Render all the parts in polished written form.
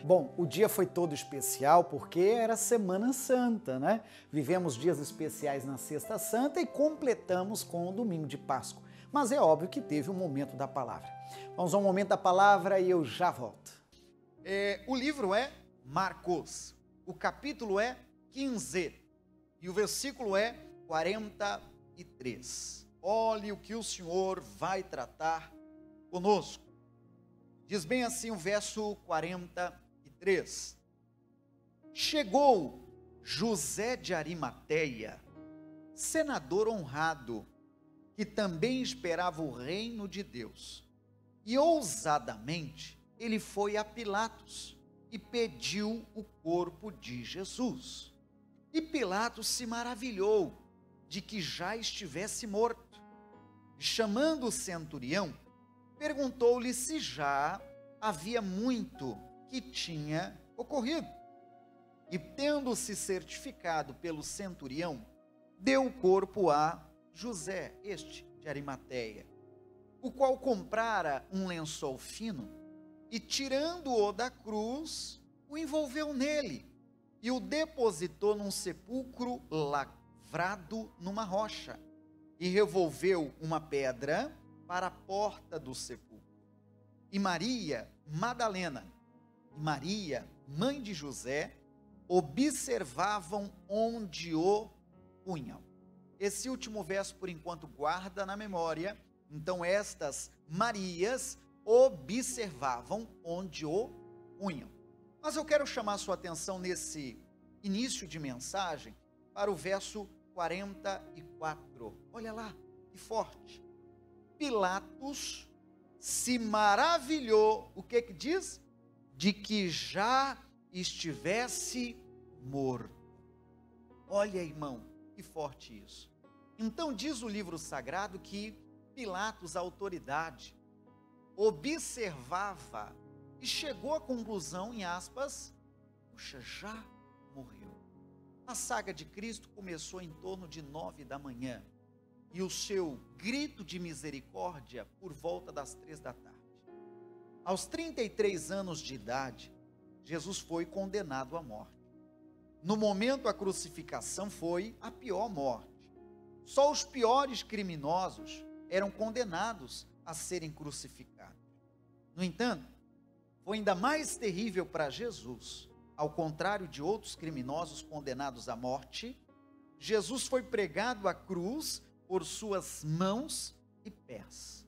Bom, o dia foi todo especial porque era Semana Santa, né? Vivemos dias especiais na Sexta Santa e completamos com o Domingo de Páscoa. Mas é óbvio que teve um momento da palavra. Vamos ao momento da palavra e eu já volto. O livro é Marcos, o capítulo é 15 e o versículo é 43. Olhe o que o Senhor vai tratar conosco. Diz bem assim o verso 43. Chegou José de Arimateia, senador honrado, que também esperava o reino de Deus. E ousadamente ele foi a Pilatos e pediu o corpo de Jesus. E Pilatos se maravilhou de que já estivesse morto. E chamando o centurião, perguntou-lhe se já havia muito que tinha ocorrido. E tendo-se certificado pelo centurião, deu o corpo a José, este de Arimateia, o qual comprara um lençol fino e, tirando-o da cruz, o envolveu nele e o depositou num sepulcro lavrado numa rocha e revolveu uma pedra para a porta do sepulcro. E Maria Madalena e Maria, mãe de José, observavam onde o punham. Esse último verso, por enquanto, guarda na memória. Então, estas Marias observavam onde o punham. Mas eu quero chamar a sua atenção nesse início de mensagem para o verso 44. Olha lá, que forte. Pilatos se maravilhou, o que diz? De que já estivesse morto. Olha, irmão, que forte isso. Então diz o livro sagrado que Pilatos, a autoridade, observava e chegou à conclusão, em aspas, puxa, já morreu. A saga de Cristo começou em torno de 9 da manhã e o seu grito de misericórdia por volta das 3 da tarde. Aos 33 anos de idade, Jesus foi condenado à morte. No momento, a crucificação foi a pior morte. Só os piores criminosos eram condenados a serem crucificados. No entanto, foi ainda mais terrível para Jesus. Ao contrário de outros criminosos condenados à morte, Jesus foi pregado à cruz por suas mãos e pés.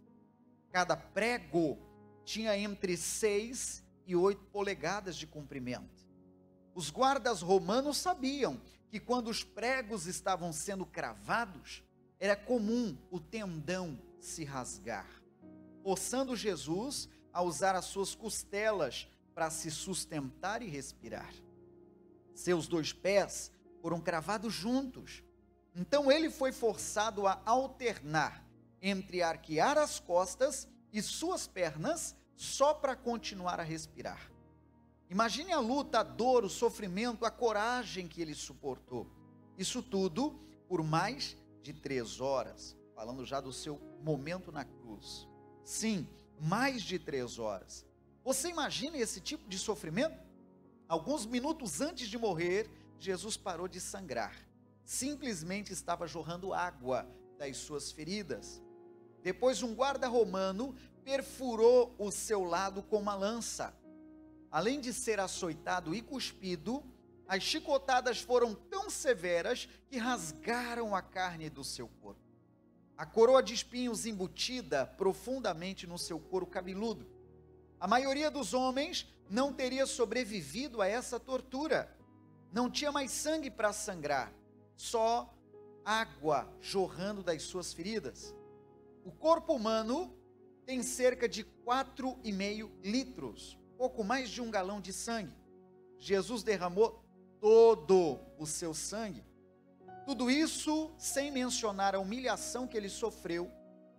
Cada prego tinha entre 6 e 8 polegadas de comprimento. Os guardas romanos sabiam que quando os pregos estavam sendo cravados, era comum o tendão se rasgar, forçando Jesus a usar as suas costelas para se sustentar e respirar. Seus 2 pés foram cravados juntos. Então ele foi forçado a alternar entre arquear as costas e suas pernas só para continuar a respirar. Imagine a luta, a dor, o sofrimento, a coragem que ele suportou. Isso tudo por mais de 3 horas, falando já do seu momento na cruz. Sim, mais de 3 horas. Você imagina esse tipo de sofrimento? Alguns minutos antes de morrer, Jesus parou de sangrar. Simplesmente estava jorrando água das suas feridas. Depois, um guarda romano perfurou o seu lado com uma lança. Além de ser açoitado e cuspido, as chicotadas foram tão severas que rasgaram a carne do seu corpo. A coroa de espinhos embutida profundamente no seu couro cabeludo. A maioria dos homens não teria sobrevivido a essa tortura. Não tinha mais sangue para sangrar, só água jorrando das suas feridas. O corpo humano tem cerca de 4,5 litros, pouco mais de 1 galão de sangue. Jesus derramou todo o seu sangue. Tudo isso sem mencionar a humilhação que ele sofreu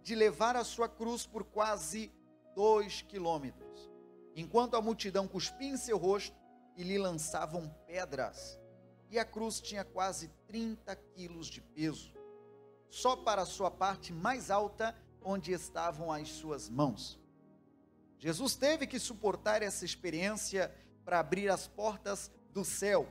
de levar a sua cruz por quase 2 quilômetros, enquanto a multidão cuspia em seu rosto e lhe lançavam pedras. E a cruz tinha quase 30 quilos de peso, só para a sua parte mais alta, onde estavam as suas mãos. Jesus teve que suportar essa experiência para abrir as portas do céu,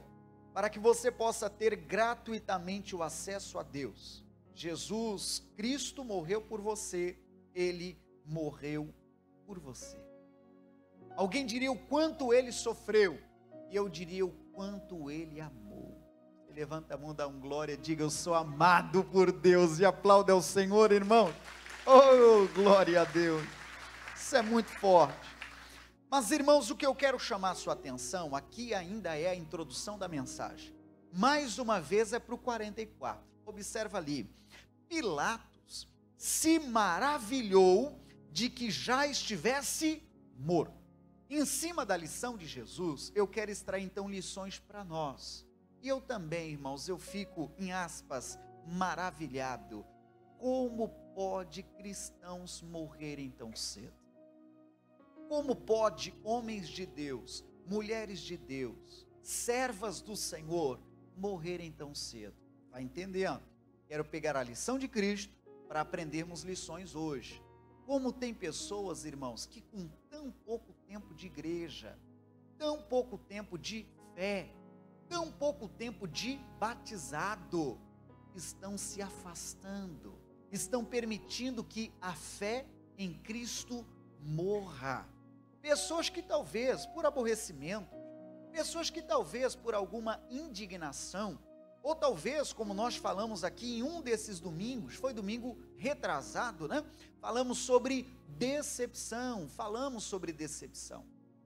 para que você possa ter gratuitamente o acesso a Deus. Jesus Cristo morreu por você, Ele morreu por você. Alguém diria o quanto Ele sofreu, e eu diria o quanto Ele amou. Levanta a mão, dá um glória, diga: eu sou amado por Deus, e aplauda ao Senhor, irmão. Oh, glória a Deus, isso é muito forte. Mas, irmãos, o que eu quero chamar a sua atenção, aqui ainda é a introdução da mensagem. Mais uma vez é para o 44, observa ali. Pilatos se maravilhou de que já estivesse morto. Em cima da lição de Jesus, eu quero extrair então lições para nós. E eu também, irmãos, eu fico, em aspas, maravilhado. Como pode cristãos morrerem tão cedo? Como pode homens de Deus, mulheres de Deus, servas do Senhor, morrerem tão cedo? Está entendendo? Quero pegar a lição de Cristo para aprendermos lições hoje. Como tem pessoas, irmãos, que com tão pouco tempo de igreja, tão pouco tempo de fé, tão pouco tempo de batizado, estão se afastando, estão permitindo que a fé em Cristo morra. Pessoas que talvez por aborrecimento, pessoas que talvez por alguma indignação, ou talvez, como nós falamos aqui em um desses domingos, foi domingo retrasado, né? Falamos sobre decepção,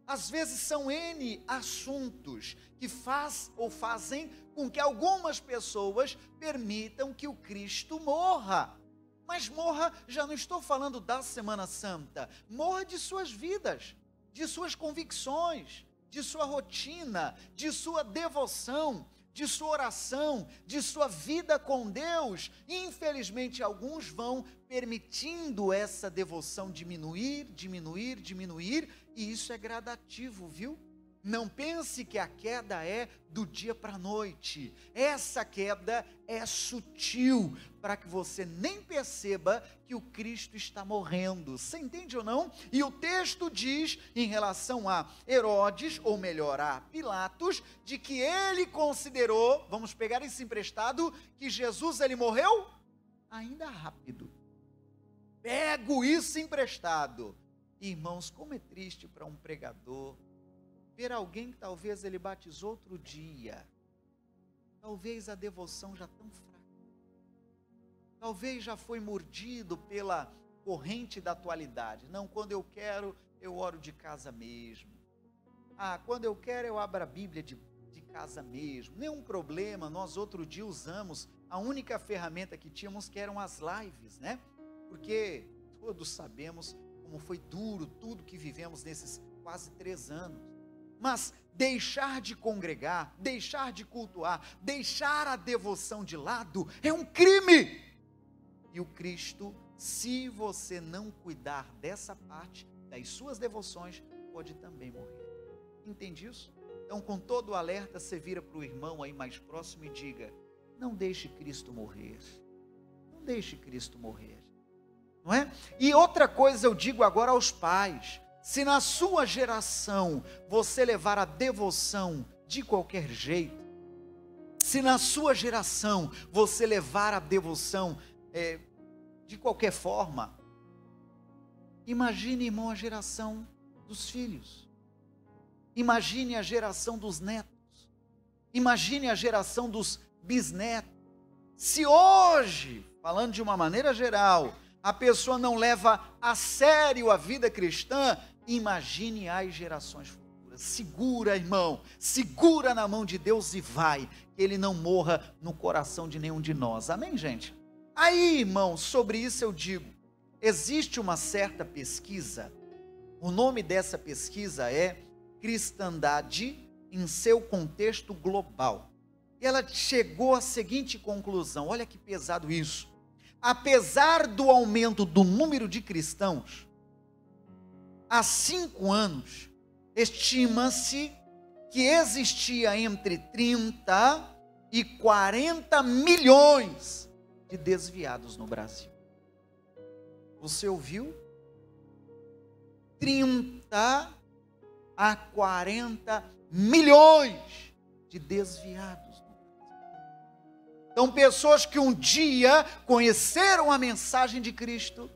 Às vezes são N assuntos que fazem com que algumas pessoas permitam que o Cristo morra. Mas morra, já não estou falando da Semana Santa, morra de suas vidas, de suas convicções, de sua rotina, de sua devoção, de sua oração, de sua vida com Deus. Infelizmente, alguns vão permitindo essa devoção diminuir, e isso é gradativo, viu? Não pense que a queda é do dia para a noite. Essa queda é sutil, para que você nem perceba que o Cristo está morrendo. Você entende ou não? E o texto diz, em relação a Herodes, ou melhor, a Pilatos, de que ele considerou, vamos pegar isso emprestado, que Jesus ele morreu ainda rápido. Pego isso emprestado. Irmãos, como é triste para um pregador ver alguém que talvez ele batizou outro dia, talvez a devoção já tão fraca, talvez já foi mordido pela corrente da atualidade. Não, quando eu quero, eu oro de casa mesmo. Quando eu quero, eu abro a Bíblia de casa mesmo. Nenhum problema, nós outro dia usamos a única ferramenta que tínhamos, que eram as lives, né? Porque todos sabemos como foi duro tudo que vivemos nesses quase 3 anos. Mas deixar de congregar, deixar de cultuar, deixar a devoção de lado é um crime. E o Cristo, se você não cuidar dessa parte, das suas devoções, pode também morrer. Entende isso? Então, com todo o alerta, você vira para o irmão aí mais próximo e diga: não deixe Cristo morrer. Não deixe Cristo morrer. Não é? E outra coisa eu digo agora aos pais: se na sua geração você levar a devoção de qualquer jeito, se na sua geração você levar a devoção de qualquer forma, imagine, irmão, a geração dos filhos, imagine a geração dos netos, imagine a geração dos bisnetos. Se hoje, falando de uma maneira geral, a pessoa não leva a sério a vida cristã, imagine as gerações futuras. Segura, irmão, segura na mão de Deus e vai, que Ele não morra no coração de nenhum de nós. Amém, gente? Aí, irmão, sobre isso eu digo, existe uma certa pesquisa, o nome dessa pesquisa é Cristandade em seu contexto global. E ela chegou à seguinte conclusão, olha que pesado isso: apesar do aumento do número de cristãos, há 5 anos, estima-se que existia entre 30 e 40 milhões de desviados no Brasil. Você ouviu? 30 a 40 milhões de desviados. Então, pessoas que um dia conheceram a mensagem de Cristo,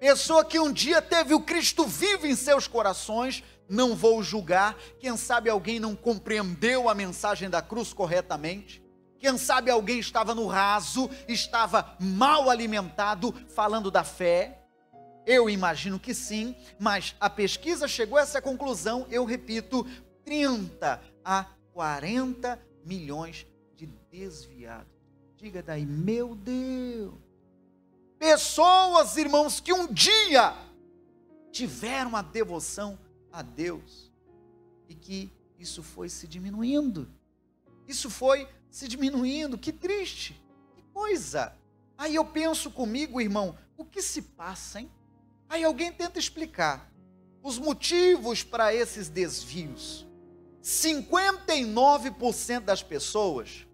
pessoa que um dia teve o Cristo vivo em seus corações, não vou julgar, quem sabe alguém não compreendeu a mensagem da cruz corretamente, quem sabe alguém estava no raso, estava mal alimentado, falando da fé, eu imagino que sim, mas a pesquisa chegou a essa conclusão, eu repito, 30 a 40 milhões de desviados. Diga daí, meu Deus, pessoas, irmãos, que um dia tiveram a devoção a Deus, e que isso foi se diminuindo, que triste, que coisa. Aí eu penso comigo, irmão, o que se passa, hein? Aí alguém tenta explicar os motivos para esses desvios. 59% das pessoas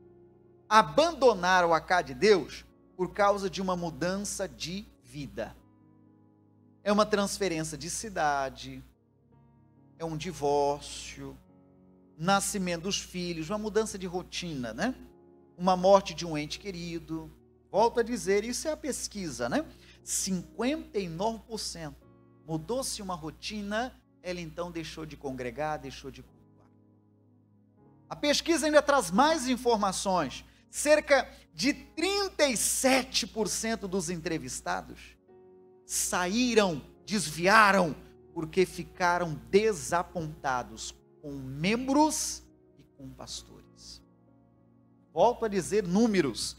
abandonaram a casa de Deus por causa de uma mudança de vida. É uma transferência de cidade, é um divórcio, nascimento dos filhos, uma mudança de rotina, né? Uma morte de um ente querido. Volto a dizer, isso é a pesquisa, né? 59% mudou-se uma rotina, ela então deixou de congregar, deixou de cultuar. A pesquisa ainda traz mais informações. Cerca de 37% dos entrevistados saíram, desviaram, porque ficaram desapontados com membros e com pastores. Volto a dizer números,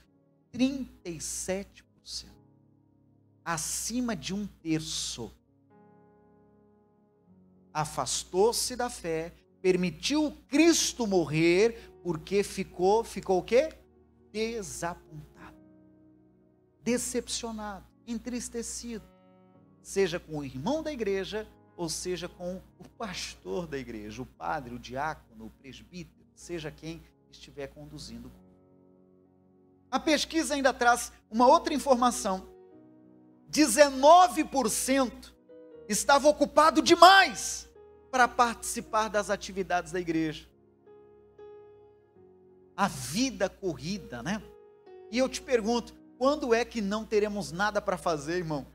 37%. Acima de um terço. Afastou-se da fé, permitiu Cristo morrer, porque ficou o quê? Desapontado, decepcionado, entristecido, seja com o irmão da igreja, ou seja com o pastor da igreja, o padre, o diácono, o presbítero, seja quem estiver conduzindo o culto. A pesquisa ainda traz uma outra informação, 19% estava ocupado demais para participar das atividades da igreja. A vida corrida, né? E eu te pergunto, quando é que não teremos nada para fazer, irmão?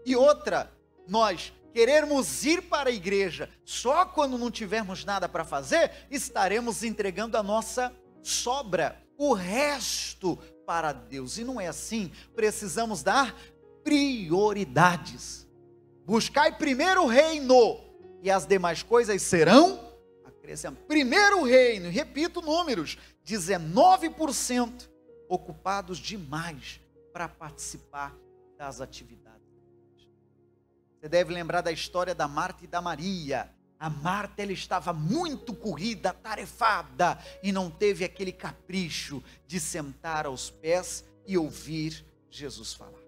E outra, nós querermos ir para a igreja só quando não tivermos nada para fazer, estaremos entregando a nossa sobra, o resto para Deus. E não é assim, precisamos dar prioridades. Buscai primeiro o reino, e as demais coisas serão acrescentadas. Primeiro o reino, repito números, 19% ocupados demais para participar das atividades. Você deve lembrar da história da Marta e da Maria. A Marta, ela estava muito corrida, atarefada, e não teve aquele capricho de sentar aos pés e ouvir Jesus falar.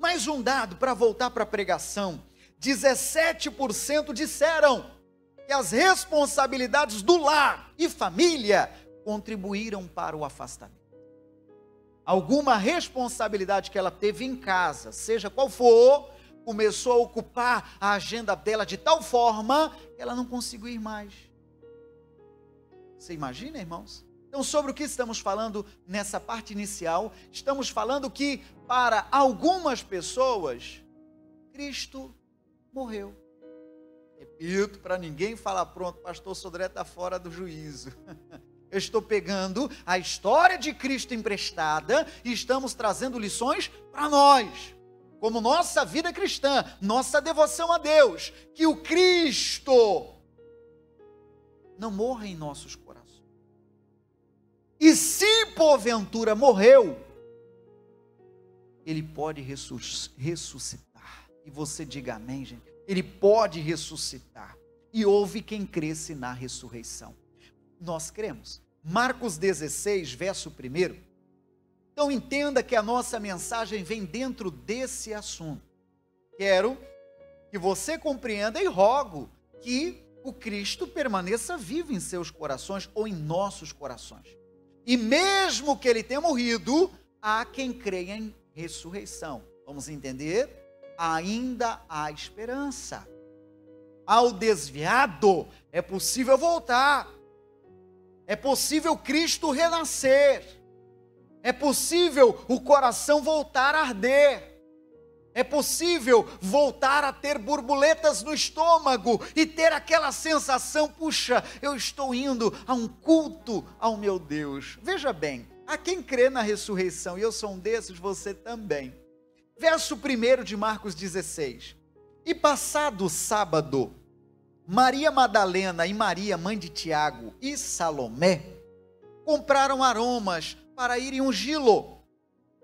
Mais um dado para voltar para a pregação, 17% disseram que as responsabilidades do lar e família contribuíram para o afastamento. Alguma responsabilidade que ela teve em casa, seja qual for, começou a ocupar a agenda dela de tal forma que ela não conseguiu ir mais. Você imagina, irmãos? Então, sobre o que estamos falando nessa parte inicial? Estamos falando que para algumas pessoas, Cristo morreu. Repito, para ninguém falar, pronto, pastor Sodré está fora do juízo. Eu estou pegando a história de Cristo emprestada e estamos trazendo lições para nós, como nossa vida cristã, nossa devoção a Deus, que o Cristo não morra em nossos corações. E se porventura morreu, Ele pode ressuscitar. E você diga amém, gente. Ele pode ressuscitar. E houve quem cresce na ressurreição. Nós cremos. Marcos 16, verso 1. Então entenda que a nossa mensagem vem dentro desse assunto. Quero que você compreenda e rogo que o Cristo permaneça vivo em seus corações ou em nossos corações. E mesmo que Ele tenha morrido, há quem creia em ressurreição. Vamos entender? Ainda há esperança. ao desviado é possível voltar. É possível Cristo renascer. É possível o coração voltar a arder. É possível voltar a ter borboletas no estômago e ter aquela sensação, puxa, eu estou indo a um culto ao meu Deus. Veja bem, há quem crê na ressurreição, e eu sou um desses, você também. Verso 1 de Marcos 16. E passado o sábado, Maria Madalena e Maria, mãe de Tiago, e Salomé, compraram aromas para irem ungí-lo.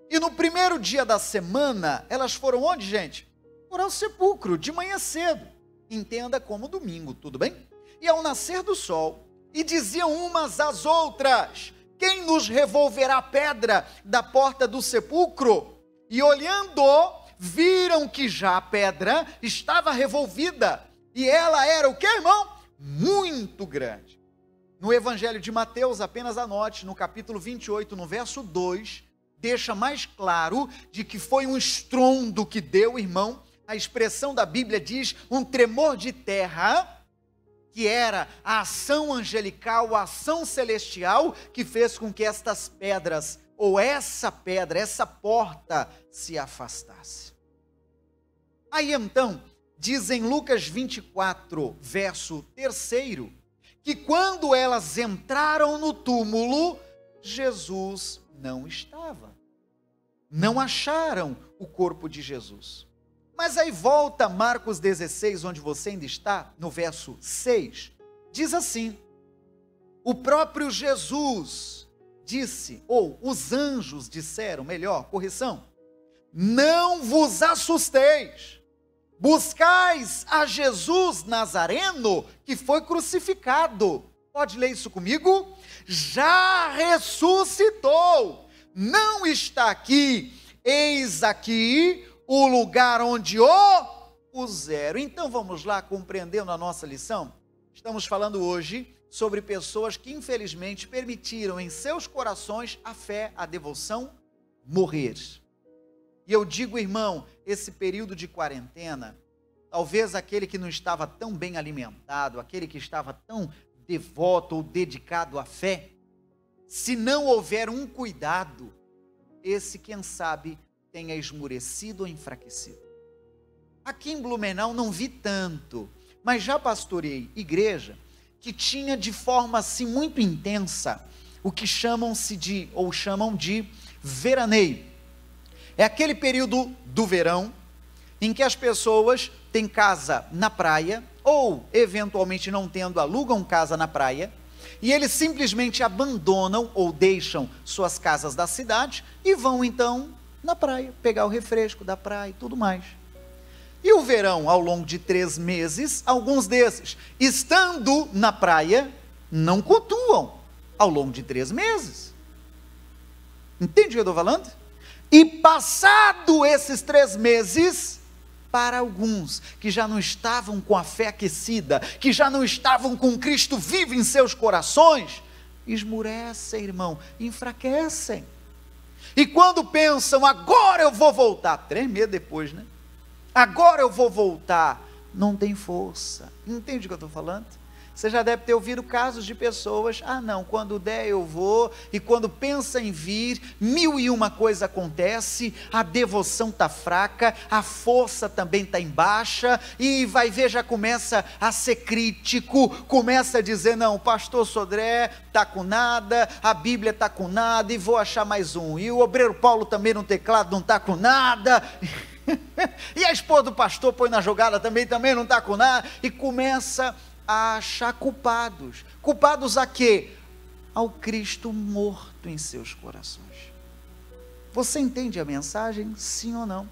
E no primeiro dia da semana, elas foram onde, gente? Foram ao sepulcro, de manhã cedo. Entenda como domingo, tudo bem? E ao nascer do sol, e diziam umas às outras: quem nos revolverá a pedra da porta do sepulcro? E olhando, viram que já a pedra estava revolvida. E ela era o que, irmão? Muito grande. No Evangelho de Mateus, apenas anote, no capítulo 28, no verso 2, deixa mais claro de que foi um estrondo que deu, irmão. A expressão da Bíblia diz um tremor de terra, que era a ação angelical, a ação celestial, que fez com que estas pedras, ou essa pedra, essa porta, se afastasse. Aí então, diz em Lucas 24, verso 3, que quando elas entraram no túmulo, Jesus não estava. Não acharam o corpo de Jesus. Mas aí volta Marcos 16, onde você ainda está, no verso 6, diz assim: o próprio Jesus disse, ou os anjos disseram, melhor, correção, não vos assusteis, buscais a Jesus Nazareno, que foi crucificado. Pode ler isso comigo? Já ressuscitou, não está aqui, eis aqui o lugar onde o puseram. Então vamos lá, compreendendo a nossa lição. Estamos falando hoje sobre pessoas que infelizmente permitiram em seus corações a fé, a devoção, morrer. E eu digo, irmão, esse período de quarentena, talvez aquele que não estava tão bem alimentado, aquele que estava tão devoto ou dedicado à fé, se não houver um cuidado, esse, quem sabe, tenha esmurecido ou enfraquecido. Aqui em Blumenau não vi tanto, mas já pastorei igreja que tinha de forma assim muito intensa o que chamam de veraneio. É aquele período do verão em que as pessoas têm casa na praia, ou eventualmente não tendo, alugam casa na praia, e eles simplesmente abandonam ou deixam suas casas da cidade e vão então na praia, pegar o refresco da praia e tudo mais. E o verão, ao longo de 3 meses, alguns desses, estando na praia, não cultuam ao longo de 3 meses. Entende o que eu estou falando? E passado esses 3 meses, para alguns que já não estavam com a fé aquecida, que já não estavam com Cristo vivo em seus corações, esmurecem, irmão, enfraquecem. E quando pensam, agora eu vou voltar, 3 meses depois, né? Agora eu vou voltar, não tem força. Entende o que eu estou falando? Você já deve ter ouvido casos de pessoas, não, quando der eu vou, e quando pensa em vir, 1001 coisa acontece, a devoção está fraca, a força também está em baixa, e vai ver, já começa a ser crítico, começa a dizer, não, o pastor Sodré está com nada, a Bíblia está com nada, e vou achar mais um, e o obreiro Paulo também no teclado não está com nada, e a esposa do pastor põe na jogada também não está com nada, e começa a achar culpados. Culpados a quê? Ao Cristo morto em seus corações. Você entende a mensagem? Sim ou não?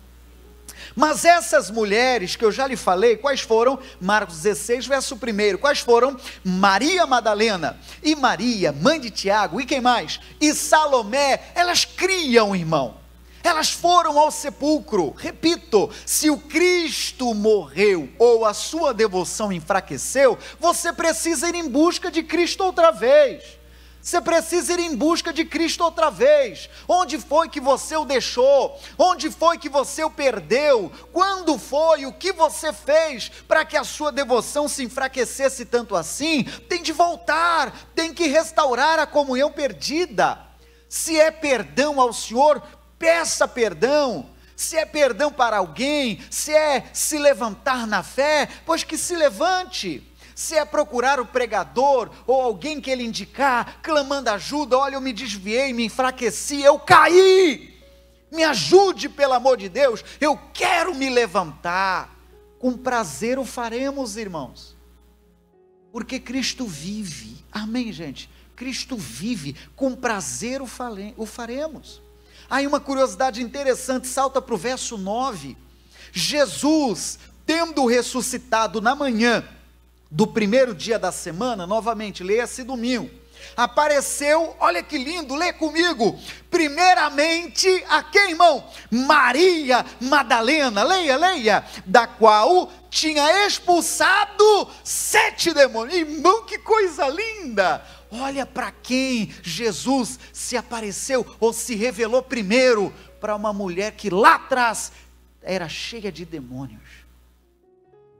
Mas essas mulheres que eu já lhe falei, quais foram? Marcos 16, verso 1. Quais foram? Maria Madalena e Maria, mãe de Tiago, e quem mais? E Salomé. Elas criam, irmão. Elas foram ao sepulcro. Repito, se o Cristo morreu ou a sua devoção enfraqueceu, você precisa ir em busca de Cristo outra vez. Você precisa ir em busca de Cristo outra vez. Onde foi que você o deixou? Onde foi que você o perdeu? Quando foi? O que você fez para que a sua devoção se enfraquecesse tanto assim? Tem de voltar, tem que restaurar a comunhão perdida. Se é perdão ao Senhor, peça perdão. Se é perdão para alguém, se é se levantar na fé, pois que se levante. Se é procurar o pregador ou alguém que ele indicar, clamando ajuda, olha, eu me desviei, me enfraqueci, eu caí, me ajude pelo amor de Deus, eu quero me levantar, com prazer o faremos, irmãos, porque Cristo vive, amém, gente? Cristo vive, com prazer o faremos. Aí uma curiosidade interessante, salta para o verso 9, Jesus, tendo ressuscitado na manhã, do primeiro dia da semana, novamente, leia-se domingo, apareceu, olha que lindo, lê comigo, primeiramente, a quem, irmão? Maria Madalena, leia, da qual tinha expulsado 7 demônios, irmão, que coisa linda, olha para quem Jesus se apareceu, ou se revelou primeiro, para uma mulher que lá atrás, era cheia de demônios.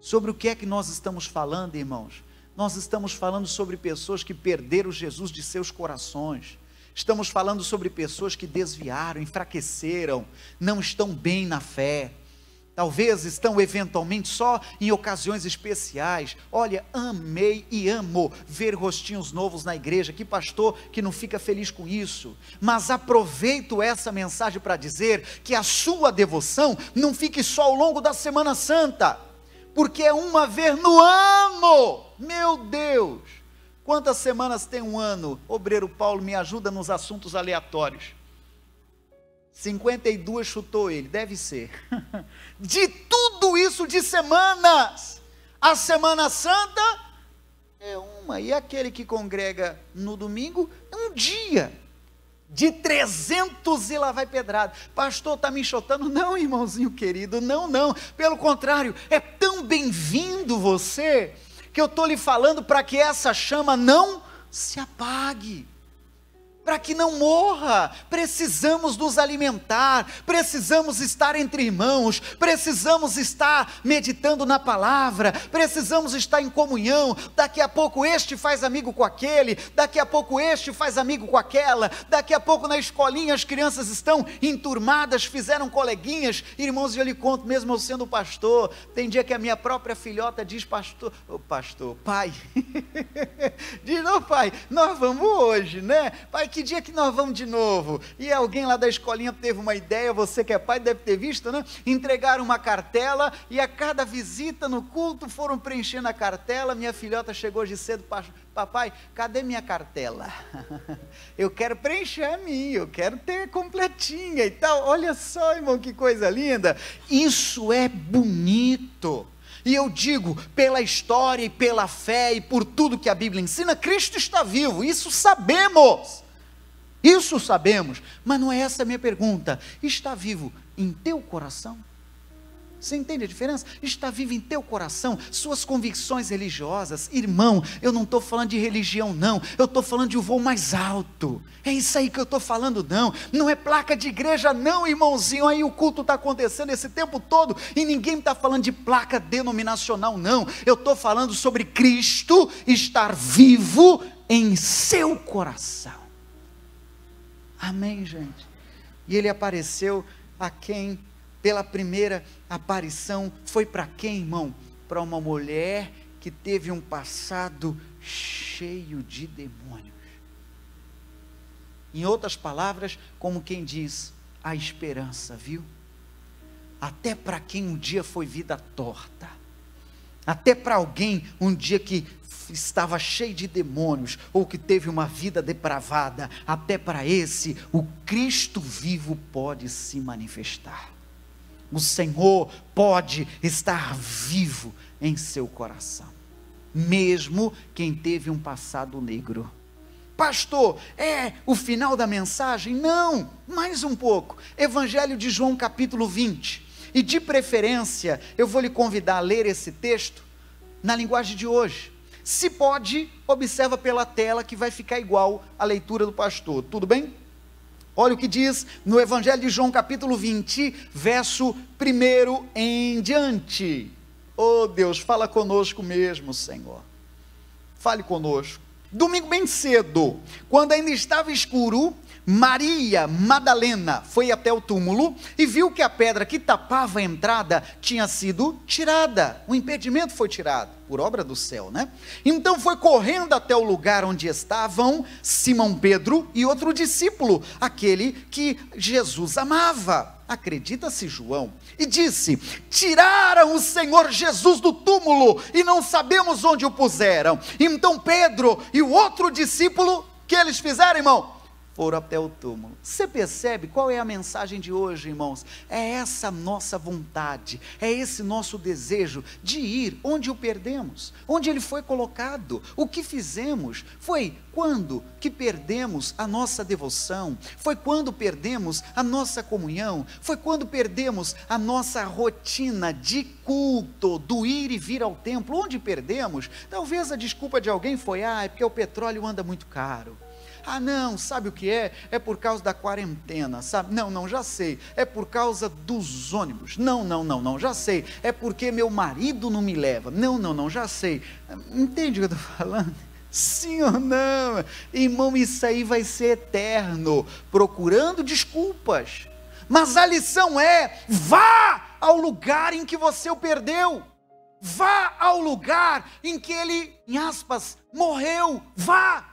Sobre o que é que nós estamos falando, irmãos? Nós estamos falando sobre pessoas que perderam Jesus de seus corações. Estamos falando sobre pessoas que desviaram, enfraqueceram, não estão bem na fé. Talvez estão eventualmente só em ocasiões especiais. Olha, amei e amo ver rostinhos novos na igreja. Que pastor que não fica feliz com isso? Mas aproveito essa mensagem para dizer que a sua devoção não fique só ao longo da Semana Santa, porque é uma vez no ano, meu Deus, quantas semanas tem um ano? Obreiro Paulo, me ajuda nos assuntos aleatórios, 52 chutou ele, deve ser, de tudo isso de semanas, a Semana Santa é uma, e aquele que congrega no domingo, um dia, de 300 e lá vai pedrada, pastor está me enxotando, não irmãozinho querido, não, pelo contrário, é tão bem-vindo você, que eu estou lhe falando para que essa chama não se apague, para que não morra, precisamos nos alimentar, precisamos estar entre irmãos, precisamos estar meditando na palavra, precisamos estar em comunhão, daqui a pouco este faz amigo com aquele, daqui a pouco este faz amigo com aquela, daqui a pouco na escolinha as crianças estão enturmadas, fizeram coleguinhas, irmãos, eu lhe conto, mesmo eu sendo pastor, tem dia que a minha própria filhota diz, pai, diz, não pai, nós vamos hoje, né, pai, que dia que nós vamos de novo? E alguém lá da escolinha teve uma ideia, você que é pai deve ter visto, né? Entregaram uma cartela e a cada visita no culto foram preenchendo a cartela. Minha filhota chegou hoje cedo, papai, cadê minha cartela? Eu quero preencher a minha, eu quero ter completinha e tal. Olha só, irmão, que coisa linda. Isso é bonito. E eu digo, pela história e pela fé e por tudo que a Bíblia ensina, Cristo está vivo, isso sabemos, mas não é essa a minha pergunta, está vivo em teu coração? Você entende a diferença? Está vivo em teu coração, suas convicções religiosas, irmão, eu não estou falando de religião não, eu estou falando de um voo mais alto, é isso aí que eu estou falando não é placa de igreja não, irmãozinho, aí o culto está acontecendo esse tempo todo, e ninguém está falando de placa denominacional não, eu estou falando sobre Cristo estar vivo em seu coração, amém gente? E ele apareceu a quem? Pela primeira aparição, foi para quem, irmão? Para uma mulher que teve um passado cheio de demônios. Em outras palavras, como quem diz, a esperança, viu? Até para quem um dia foi vida torta, até para alguém um dia que estava cheio de demônios, ou que teve uma vida depravada, até para esse, o Cristo vivo pode se manifestar. O Senhor pode estar vivo em seu coração, mesmo quem teve um passado negro. Pastor, é o final da mensagem? Não, mais um pouco. Evangelho de João capítulo 20, e de preferência, eu vou lhe convidar a ler esse texto na linguagem de hoje. Se pode, observa pela tela que vai ficar igual a leitura do pastor, tudo bem? Olha o que diz no Evangelho de João, capítulo 20, verso 1 em diante. Oh Deus, fala conosco mesmo, Senhor. Fale conosco. Domingo bem cedo, quando ainda estava escuro, Maria Madalena foi até o túmulo e viu que a pedra que tapava a entrada tinha sido tirada. O impedimento foi tirado, por obra do céu, né? Então foi correndo até o lugar onde estavam Simão Pedro e outro discípulo, aquele que Jesus amava. Acredita-se João, e disse: tiraram o Senhor Jesus do túmulo e não sabemos onde o puseram. Então Pedro e o outro discípulo, que eles fizeram, irmão? Foram até o túmulo. Você percebe qual é a mensagem de hoje, irmãos? É essa nossa vontade, é esse nosso desejo de ir onde o perdemos, onde ele foi colocado. O que fizemos foi quando que perdemos a nossa devoção, foi quando perdemos a nossa comunhão, foi quando perdemos a nossa rotina de culto, do ir e vir ao templo. Onde perdemos? Talvez a desculpa de alguém foi: é porque o petróleo anda muito caro. Não, sabe o que é? É por causa da quarentena, sabe? Não, já sei, é por causa dos ônibus. Não, já sei, é porque meu marido não me leva. Não, já sei. Entende o que eu estou falando? Sim ou não? Irmão, isso aí vai ser eterno, procurando desculpas. Mas a lição é: vá ao lugar em que você o perdeu. Vá ao lugar em que ele, em aspas, morreu. Vá.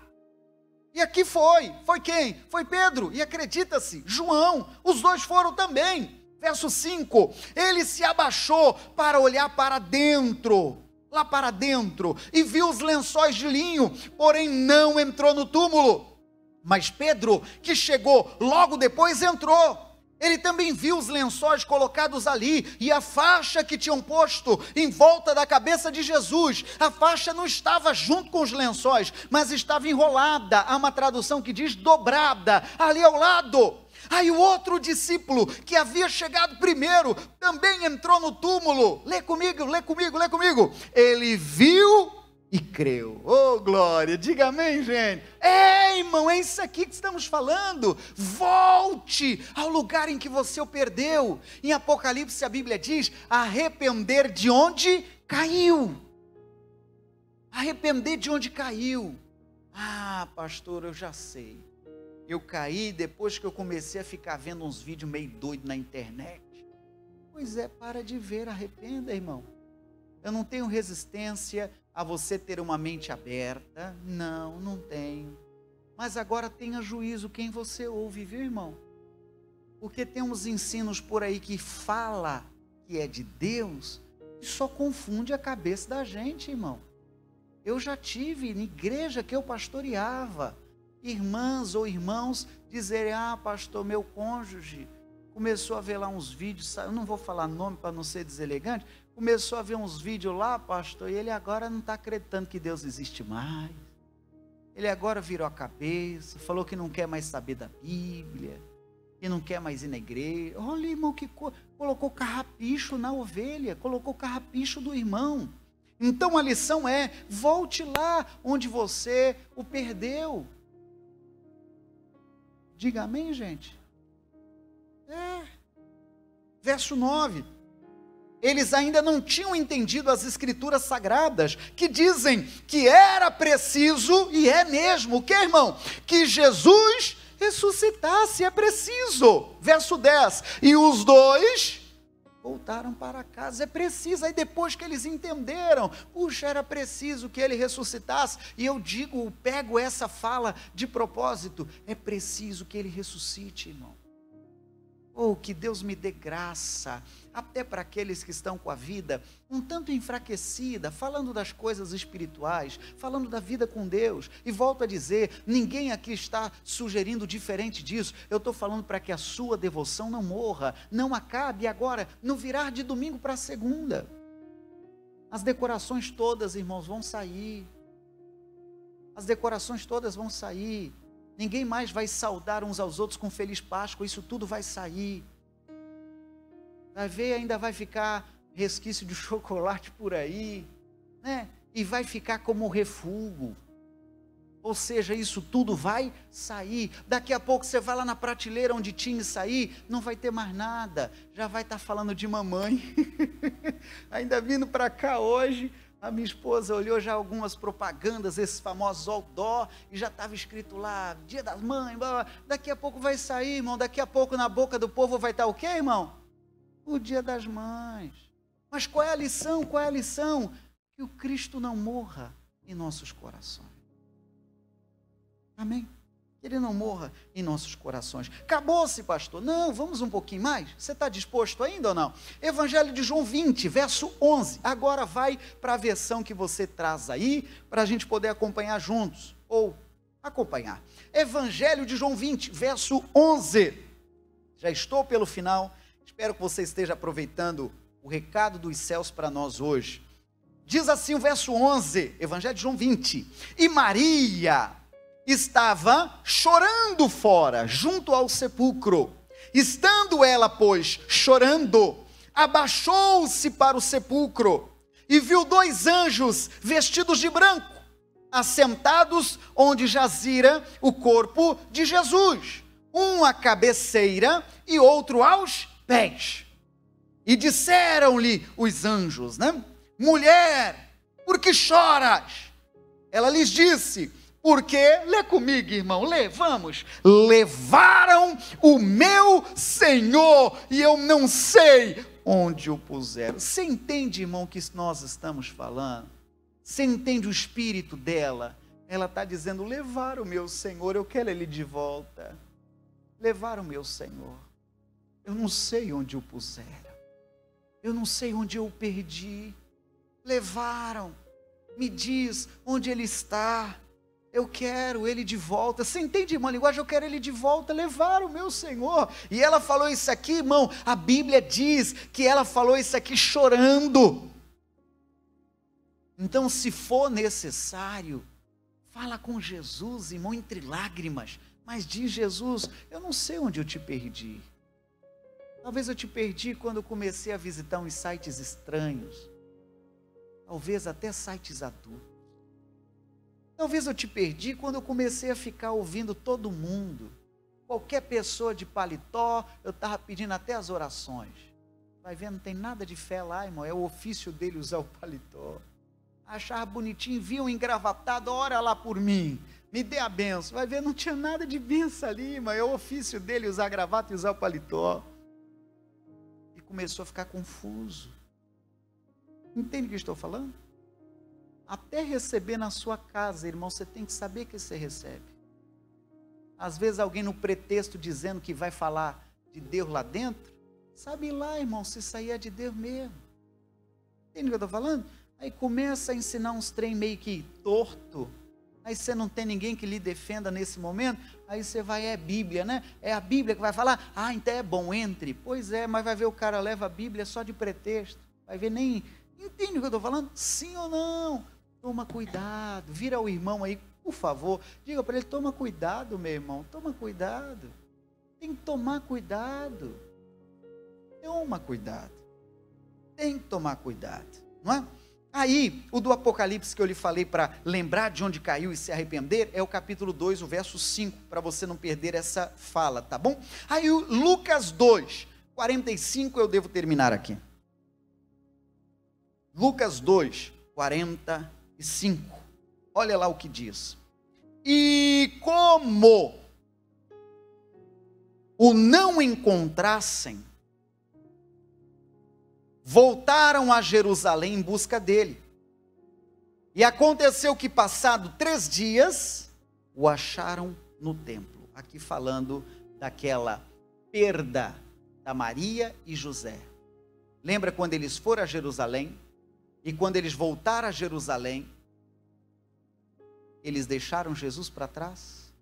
E aqui foi quem? Foi Pedro, e acredita-se, João, os dois foram também. Verso 5, ele se abaixou para olhar para dentro, lá para dentro, e viu os lençóis de linho, porém não entrou no túmulo. Mas Pedro, que chegou logo depois, entrou. Ele também viu os lençóis colocados ali e a faixa que tinham posto em volta da cabeça de Jesus. A faixa não estava junto com os lençóis, mas estava enrolada. Há uma tradução que diz dobrada, ali ao lado. Aí o outro discípulo, que havia chegado primeiro, também entrou no túmulo. Lê comigo. Ele viu e creu. Oh, glória, diga amém, gente. Irmão, é isso aqui que estamos falando. Volte ao lugar em que você o perdeu. Em Apocalipse a Bíblia diz: arrepender de onde caiu. Arrepender de onde caiu. Pastor, eu já sei. Eu caí depois que eu comecei a ficar vendo uns vídeos meio doidos na internet. Pois é, para de ver, arrependa, irmão. Eu não tenho resistência a você ter uma mente aberta, não tenho, mas agora tenha juízo quem você ouve, viu, irmão? Porque tem uns ensinos por aí que fala que é de Deus e só confunde a cabeça da gente, irmão. Eu já tive na igreja que eu pastoreava, irmãs ou irmãos dizerem: pastor, meu cônjuge começou a ver lá uns vídeos, eu não vou falar nome para não ser deselegante, começou a ver uns vídeos lá, pastor, e ele agora não está acreditando que Deus existe mais. Ele agora virou a cabeça, falou que não quer mais saber da Bíblia, que não quer mais ir na igreja. Olha, irmão, que colocou carrapicho na ovelha, colocou carrapicho do irmão. Então a lição é: volte lá onde você o perdeu. Diga amém, gente. Verso 9. Eles ainda não tinham entendido as escrituras sagradas, que dizem que era preciso, e é mesmo, o que, irmão? Que Jesus ressuscitasse, é preciso. Verso 10, e os dois voltaram para casa, é preciso. Aí depois que eles entenderam, puxa, era preciso que ele ressuscitasse, e eu pego essa fala de propósito, é preciso que ele ressuscite, irmão. Que Deus me dê graça, até para aqueles que estão com a vida um tanto enfraquecida, falando das coisas espirituais, falando da vida com Deus. E volto a dizer, ninguém aqui está sugerindo diferente disso. Eu estou falando para que a sua devoção não morra, não acabe agora, no virar de domingo para segunda. As decorações todas, irmãos, vão sair. As decorações todas vão sair. Ninguém mais vai saudar uns aos outros com Feliz Páscoa, isso tudo vai sair. Vai ver, ainda vai ficar resquício de chocolate por aí, né? e vai ficar como refúgio. Ou seja, isso tudo vai sair. Daqui a pouco você vai lá na prateleira onde tinha isso aí, não vai ter mais nada. Já vai estar falando de mamãe. Ainda vindo para cá hoje, a minha esposa olhou já algumas propagandas, esses famosos outdoor, e já estava escrito lá, Dia das Mães. Daqui a pouco vai sair, irmão. Daqui a pouco na boca do povo vai estar o quê, irmão? O Dia das Mães. Mas qual é a lição? Qual é a lição? Que o Cristo não morra em nossos corações. Amém? Que Ele não morra em nossos corações. Acabou-se, pastor? Não, vamos um pouquinho mais? Você está disposto ainda ou não? Evangelho de João 20, verso 11. Agora vai para a versão que você traz aí, para a gente poder acompanhar juntos. Ou acompanhar. Evangelho de João 20, verso 11. Já estou pelo final. Espero que você esteja aproveitando o recado dos céus para nós hoje. Diz assim o verso 11, Evangelho de João 20. E Maria estava chorando fora, junto ao sepulcro. Estando ela, pois, chorando, abaixou-se para o sepulcro e viu 2 anjos vestidos de branco, assentados onde jazira o corpo de Jesus, um à cabeceira e outro aos pés. E disseram-lhe os anjos, né? Mulher, por que choras? Ela lhes disse: porque, lê comigo, irmão, lê, vamos. Levaram o meu Senhor e eu não sei onde o puseram. Você entende, irmão, o que nós estamos falando? Você entende o espírito dela? Ela está dizendo: levaram o meu Senhor, eu quero Ele de volta. Levaram o meu Senhor. Eu não sei onde o puseram. Eu não sei onde eu o perdi. Levaram. Me diz onde Ele está. Eu quero Ele de volta. Você entende, irmão, a linguagem? Eu quero Ele de volta. Levaram o meu Senhor. E ela falou isso aqui, irmão. A Bíblia diz que ela falou isso aqui chorando. Então, se for necessário, fala com Jesus, irmão, entre lágrimas. Mas diz: Jesus, eu não sei onde eu te perdi. Talvez eu te perdi quando eu comecei a visitar uns sites estranhos. Talvez até sites adultos. Talvez eu te perdi quando eu comecei a ficar ouvindo todo mundo. Qualquer pessoa de paletó, eu estava pedindo até as orações. Vai ver, não tem nada de fé lá, irmão. É o ofício dele usar o paletó. Achava bonitinho, via um engravatado, ora lá por mim. Me dê a benção. Vai ver, não tinha nada de benção ali, irmão. É o ofício dele usar gravata e usar o paletó. E começou a ficar confuso. Entende o que eu estou falando? Até receber na sua casa, irmão, você tem que saber que você recebe. Às vezes alguém no pretexto dizendo que vai falar de Deus lá dentro, sabe lá, irmão, se isso aí é de Deus mesmo. Entende o que eu estou falando? Aí começa a ensinar uns trem meio que torto, aí você não tem ninguém que lhe defenda nesse momento, aí você vai, é Bíblia, né? É a Bíblia que vai falar, então é bom, entre. Pois é, mas vai ver o cara leva a Bíblia só de pretexto, vai ver nem, entende o que eu estou falando? Sim ou não? Toma cuidado, vira o irmão aí, por favor, diga para ele: toma cuidado, meu irmão, toma cuidado, tem que tomar cuidado, toma cuidado, tem que tomar cuidado, não é? Aí, o do Apocalipse que eu lhe falei para lembrar de onde caiu e se arrepender, é o capítulo 2, o verso 5, para você não perder essa fala, tá bom? Aí, o Lucas 2, 45, eu devo terminar aqui. Lucas 2, 45. Olha lá o que diz. E como o não encontrassem, voltaram a Jerusalém em busca dele. E aconteceu que, passado 3 dias, o acharam no templo. Aqui falando daquela perda da Maria e José. Lembra quando eles foram a Jerusalém? E quando eles voltaram a Jerusalém, eles deixaram Jesus para trás?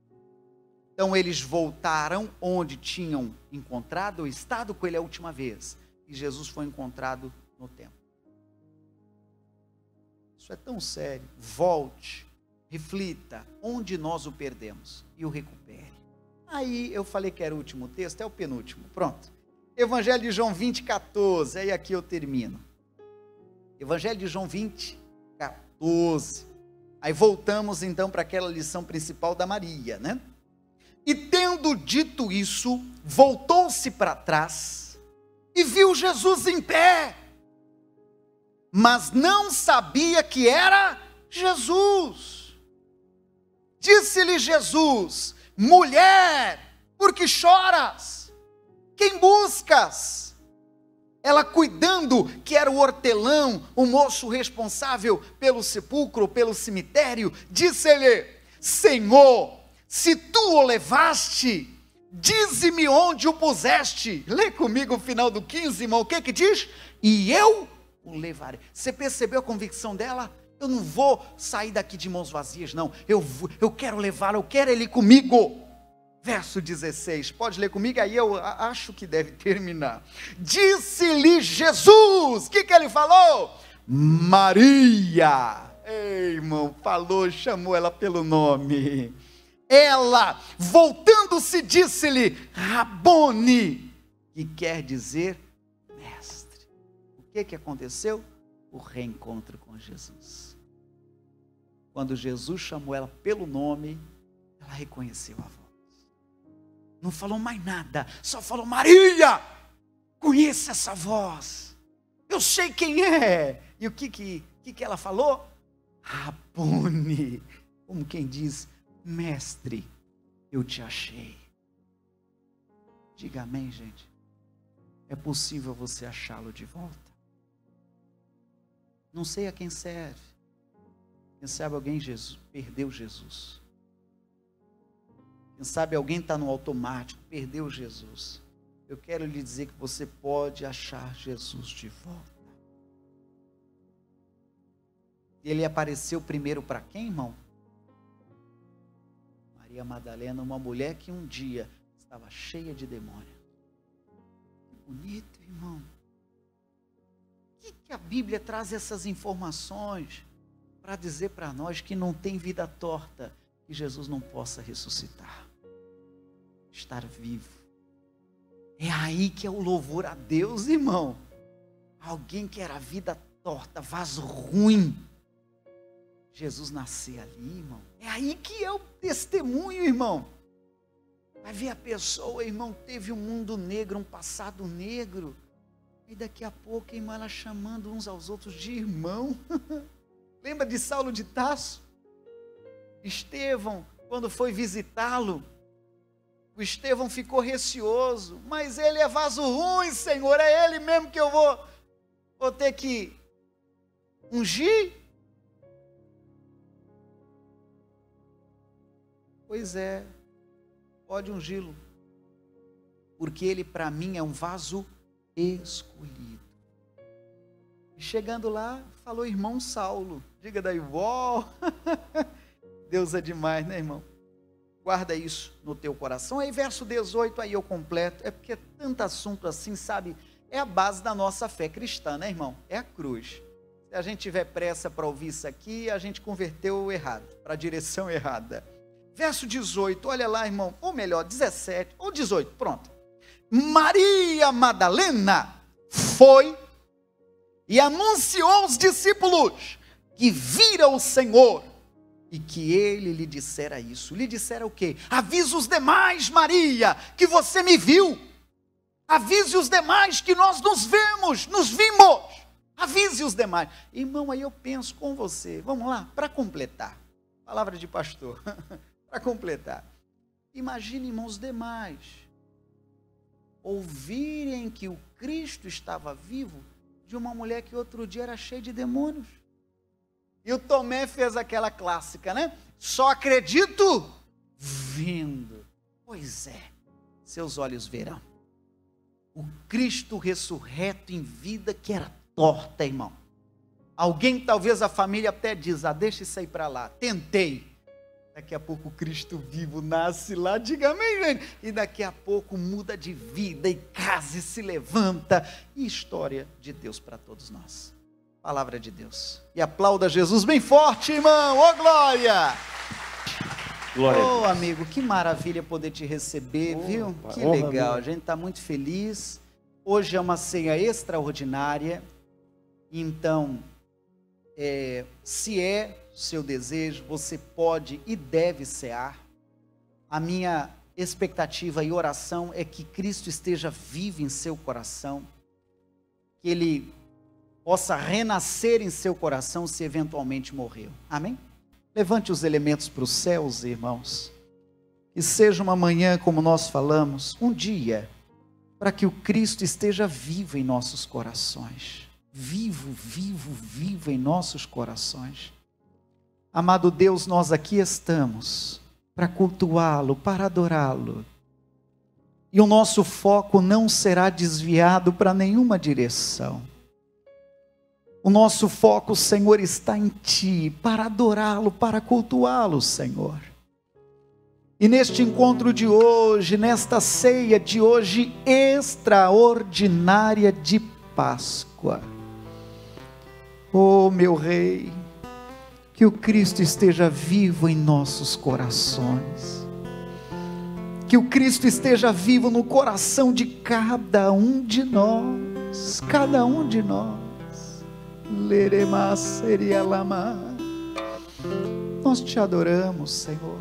Então eles voltaram onde tinham encontrado ou estado com ele a última vez. E Jesus foi encontrado no templo. Isso é tão sério. Volte, reflita, onde nós o perdemos e o recupere. Aí eu falei que era o último texto, é o penúltimo, pronto. Evangelho de João 20, 14, aí aqui eu termino. Evangelho de João 20, 14. Aí voltamos então para aquela lição principal da Maria, né? E tendo dito isso, voltou-se para trás e viu Jesus em pé, mas não sabia que era Jesus. Disse-lhe Jesus: mulher, por que choras? Quem buscas? Ela, cuidando que era o hortelão, o moço responsável pelo sepulcro, pelo cemitério, disse-lhe: Senhor, se tu o levaste, dize-me onde o puseste. Lê comigo o final do 15, irmão, o que diz? E eu o levarei. Você percebeu a convicção dela? Eu não vou sair daqui de mãos vazias, não. Eu quero levá-lo, eu quero ele comigo. Verso 16, pode ler comigo? Aí eu acho que deve terminar. Disse-lhe Jesus, o que ele falou? Maria. Ei, irmão, falou, chamou ela pelo nome. Ela, voltando-se, disse-lhe: Rabone, que quer dizer mestre. O que aconteceu? O reencontro com Jesus. Quando Jesus chamou ela pelo nome, ela reconheceu a voz. Não falou mais nada, só falou: Maria, conheça essa voz, eu sei quem é. E o que ela falou? Rabone, como quem diz: mestre, eu te achei. Diga amém, gente. É possível você achá-lo de volta. Não sei a quem serve. Quem sabe alguém perdeu Jesus. Quem sabe alguém está no automático, perdeu Jesus. Eu quero lhe dizer que você pode achar Jesus de volta. Ele apareceu primeiro para quem, irmão? Maria Madalena, uma mulher que um dia estava cheia de demônio. Que bonito, irmão. Que a Bíblia traz essas informações para dizer para nós que não tem vida torta, que Jesus não possa ressuscitar, estar vivo. É aí que é o louvor a Deus, irmão. Alguém que era vida torta, vaso ruim, Jesus nascer ali, irmão. É aí que é o testemunho, irmão. Vai ver a pessoa, irmão, teve um mundo negro, um passado negro, e daqui a pouco, irmão, ela chamando uns aos outros de irmão. Lembra de Saulo de Tarso? Estevão, quando foi visitá-lo, o Estevão ficou receoso, mas ele é vaso ruim, Senhor, é ele mesmo que eu vou ter que ungir? Pois é, pode ungí-lo, porque ele para mim é um vaso escolhido. E chegando lá, falou irmão Saulo. Diga daí, uó! Deus é demais, né, irmão? Guarda isso no teu coração. Aí verso 18, aí eu completo. É porque é tanto assunto assim, sabe? É a base da nossa fé cristã, né, irmão? É a cruz. Se a gente tiver pressa para ouvir isso aqui, a gente converteu errado, para a direção errada. Verso 18, olha lá, irmão. Ou melhor, 17 ou 18, pronto. Maria Madalena foi e anunciou aos discípulos que vira o Senhor e que ele lhe dissera isso. Lhe dissera o quê? Avise os demais, Maria, que você me viu. Avise os demais que nós nos vimos. Avise os demais. Irmão, aí eu penso com você. Vamos lá, para completar. Palavra de pastor. Para completar. Imagine, irmão, os demais ouvirem que o Cristo estava vivo de uma mulher que outro dia era cheia de demônios. E o Tomé fez aquela clássica, né? Só acredito vendo. Pois é, seus olhos verão. O Cristo ressurreto em vida que era torta, irmão. Alguém, talvez a família até diz, deixa isso aí para lá, tentei. Daqui a pouco o Cristo vivo nasce lá, diga amém, gente. E daqui a pouco muda de vida e casa e se levanta. E história de Deus para todos nós. Palavra de Deus. E aplauda Jesus bem forte, irmão. Ô, glória! Glória. Ô, amigo, que maravilha poder te receber, viu? Que legal, a gente está muito feliz. Hoje é uma ceia extraordinária. Então, Se é seu desejo, você pode e deve cear. A minha expectativa e oração é que Cristo esteja vivo em seu coração, que Ele possa renascer em seu coração se eventualmente morreu. Amém? Levante os elementos para os céus, irmãos. Que seja uma manhã, como nós falamos, um dia, para que o Cristo esteja vivo em nossos corações. Vivo, vivo, vivo em nossos corações. Amado Deus, nós aqui estamos para cultuá-lo, para adorá-lo. E o nosso foco não será desviado para nenhuma direção. O nosso foco, Senhor, está em Ti, para adorá-lo, para cultuá-lo, Senhor. E neste encontro de hoje, nesta ceia de hoje extraordinária de Páscoa, oh meu Rei, que o Cristo esteja vivo em nossos corações, que o Cristo esteja vivo no coração de cada um de nós, Lerema seria lama. Nós te adoramos, Senhor.